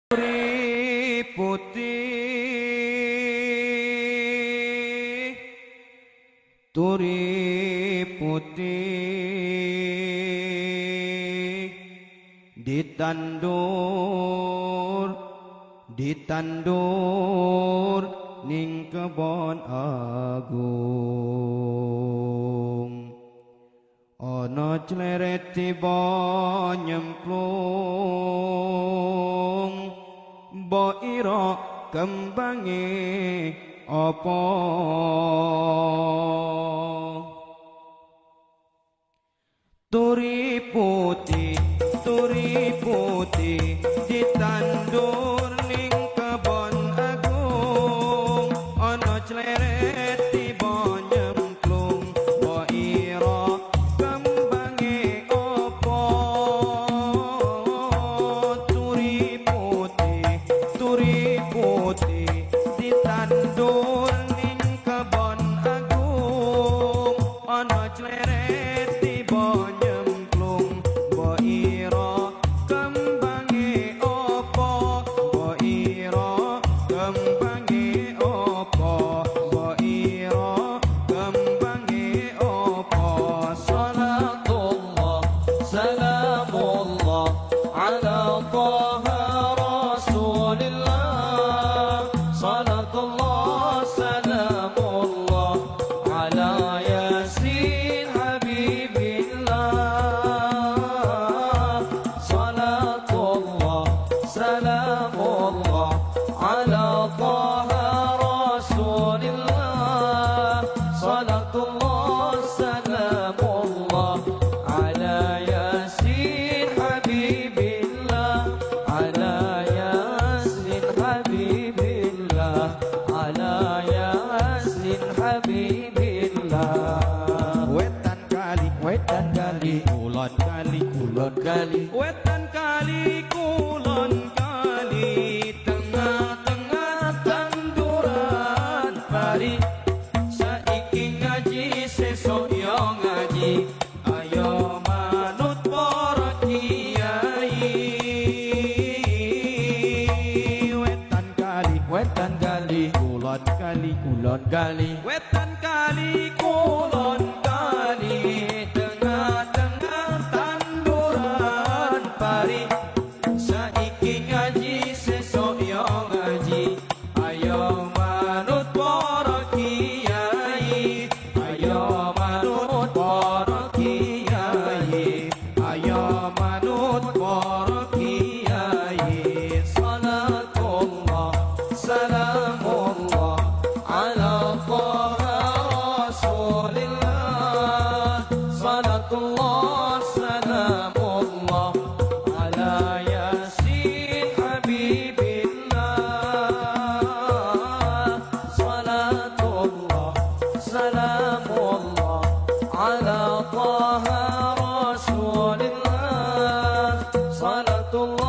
Turi putih, turi putih, ditandur ning kebon agung. Ana cleret tiba nyemplung, mbok ira kembange apa? Turi putih, ditandur ning kebon agung. Ana cleret tiba nyemplung, mbok ira kembange apa? Turi putih, ditandur ning kebon agung. Ana cleret tiba nyemplung, mbok ira kembange apa? Mbok ira kembange apa? Mbok ira kembange apa? Salatullah, salamullah ala Taha Rasulillah. Salatullah, salamullah ala Yasin Habibillah. Salatullah, salamullah ala Taha Rasulillah. Salatullah, salamullah ala Yasin Habibillah. Ala Yasin Habibillah. Ala Yasin Habibillah. Wetan kali, kulon kali, kulon kali, wetan kali, kulon kali, tengah-tengah tanduran pari. Saiki ngaji, sesok yo ngaji, ayo manut para kiai. Wetan kali, kulon kali, kulon kali, wetan kali, kulon kali, tengah-tengah tanduran pari. Saiki ngaji, sesok yo ngaji, ayo manut para kiai. Ayo manut para kiai. Ayo manut para kiai. Salatullah, salamullah ala Taha Rasulillah. Salatullah, salamullah ala Yasin Habibillah. Salatullah, salamullah ala Taha Rasulillah. Salatullah